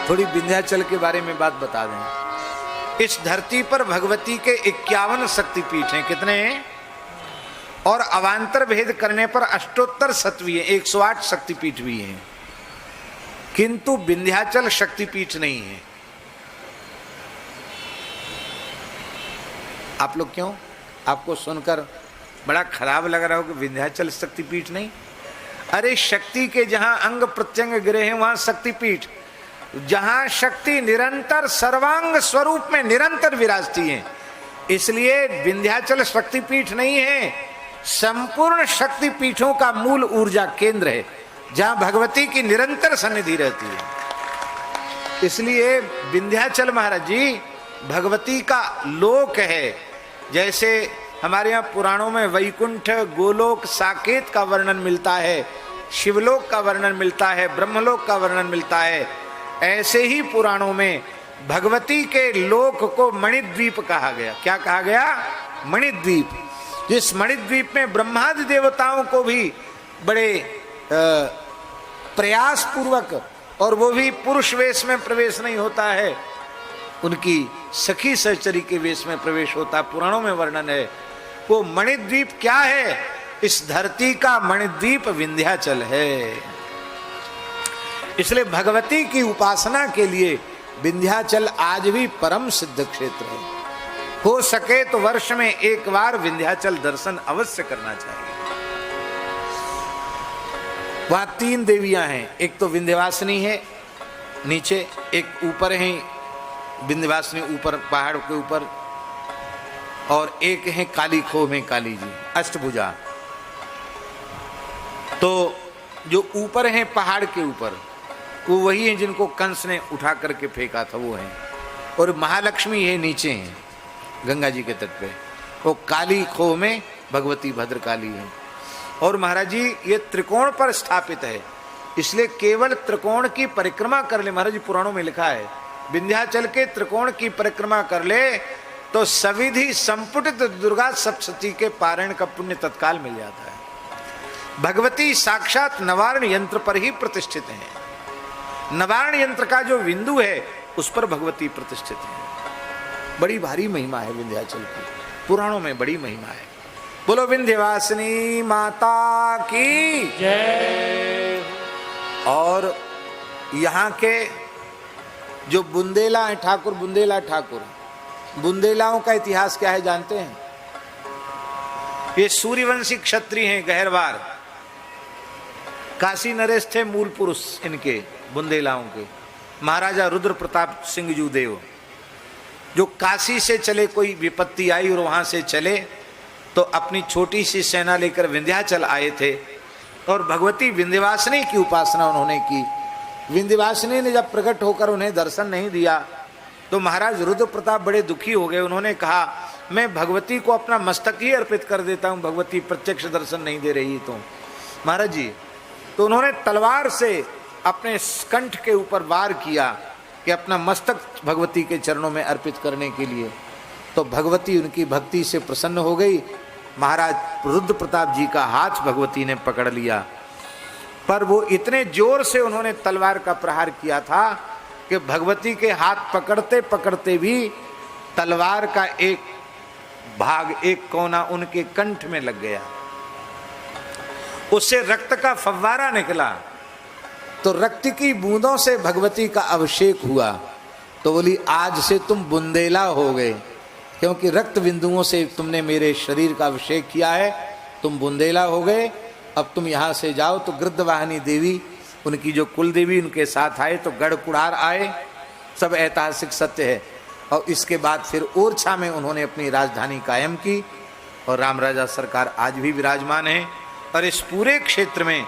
थोड़ी विंध्याचल के बारे में बात बता दें। इस धरती पर भगवती के 51 शक्तिपीठ हैं। कितने हैं? और अवान्तर भेद करने पर अष्टोत्तर सत्वी है, 108 शक्तिपीठ भी हैं, किंतु विंध्याचल शक्तिपीठ नहीं है। आप लोग क्यों? आपको सुनकर बड़ा खराब लग रहा हो कि विंध्याचल शक्तिपीठ नहीं? अरे शक्ति के जहां अंग प्रत्यंग गिरे हैं वहां शक्तिपीठ, जहां शक्ति निरंतर सर्वांग स्वरूप में निरंतर विराजती है, इसलिए विंध्याचल शक्तिपीठ नहीं है, संपूर्ण शक्तिपीठों का मूल ऊर्जा केंद्र है, जहां भगवती की निरंतर सन्निधि रहती है। इसलिए विंध्याचल महाराज जी भगवती का लोक है। जैसे हमारे यहाँ पुराणों में वैकुंठ, गोलोक, साकेत का वर्णन मिलता है, शिवलोक का वर्णन मिलता है, ब्रह्मलोक का वर्णन मिलता है, ऐसे ही पुराणों में भगवती के लोक को मणिद्वीप कहा गया। क्या कहा गया? मणिद्वीप। जिस मणिद्वीप में ब्रह्मादि देवताओं को भी बड़े प्रयास पूर्वक, और वो भी पुरुष वेश में प्रवेश नहीं होता है, उनकी सखी सहचरी के वेश में प्रवेश होता। पुराणों में वर्णन है। वो मणिद्वीप क्या है? इस धरती का मणिद्वीप विंध्याचल है। इसलिए भगवती की उपासना के लिए विंध्याचल आज भी परम सिद्ध क्षेत्र है। हो सके तो वर्ष में एक बार विंध्याचल दर्शन अवश्य करना चाहिए। वहां 3 देवियां हैं, एक तो विंध्यवासिनी है नीचे, एक ऊपर है विंध्यवासिनी ऊपर पहाड़ के ऊपर, और एक है काली खो में काली जी अष्टभुजा। तो जो ऊपर है पहाड़ के ऊपर वो वही है जिनको कंस ने उठा करके फेंका था, वो है। और महालक्ष्मी है नीचे है गंगा जी के तट पे, वो काली खो में भगवती भद्रकाली है। और महाराज जी ये त्रिकोण पर स्थापित है, इसलिए केवल त्रिकोण की परिक्रमा कर ले। महाराज जी पुराणों में लिखा है विंध्याचल के त्रिकोण की परिक्रमा कर ले तो सविधि संपुटित दुर्गा सप्तशती के पारायण का पुण्य तत्काल मिल जाता है। भगवती साक्षात नवारण यंत्र पर ही प्रतिष्ठित है। नवारण यंत्र का जो बिंदु है उस पर भगवती प्रतिष्ठित है। बड़ी भारी महिमा है विंध्याचल की, पुराणों में बड़ी महिमा है। बोलो विंध्यवासिनी माता की जय। और यहाँ के जो बुंदेला है ठाकुर, बुंदेला ठाकुर, बुंदेलाओं का इतिहास क्या है जानते हैं? ये सूर्यवंशी क्षत्रिय हैं, गहरवार काशी नरेश थे मूल पुरुष इनके बुंदेलाओं के। महाराजा रुद्र प्रताप सिंह जू देव जो काशी से चले, कोई विपत्ति आई और वहां से चले तो अपनी छोटी सी सेना लेकर विंध्याचल आए थे, और भगवती विंध्यवासिनी की उपासना उन्होंने की। विंध्यवासिनी ने जब प्रकट होकर उन्हें दर्शन नहीं दिया तो महाराज रुद्र प्रताप बड़े दुखी हो गए। उन्होंने कहा मैं भगवती को अपना मस्तक ही अर्पित कर देता हूँ, भगवती प्रत्यक्ष दर्शन नहीं दे रही तो। महाराज जी तो उन्होंने तलवार से अपने कंठ के ऊपर वार किया कि अपना मस्तक भगवती के चरणों में अर्पित करने के लिए। तो भगवती उनकी भक्ति से प्रसन्न हो गई। महाराज रुद्र प्रताप जी का हाथ भगवती ने पकड़ लिया, पर वो इतने जोर से उन्होंने तलवार का प्रहार किया था कि भगवती के हाथ पकड़ते पकड़ते भी तलवार का एक भाग, एक कोना उनके कंठ में लग गया। उससे रक्त का फव्वारा निकला, तो रक्त की बूंदों से भगवती का अभिषेक हुआ। तो बोली आज से तुम बुंदेला हो गए, क्योंकि रक्त बिंदुओं से तुमने मेरे शरीर का अभिषेक किया है, तुम बुंदेला हो गए। अब तुम यहाँ से जाओ। तो गिरधवाहिनी देवी उनकी जो कुल देवी उनके साथ आए, तो गढ़ कुड़ार आए। सब ऐतिहासिक सत्य है। और इसके बाद फिर ओरछा में उन्होंने अपनी राजधानी कायम की, और राम राजा सरकार आज भी विराजमान है। और इस पूरे क्षेत्र में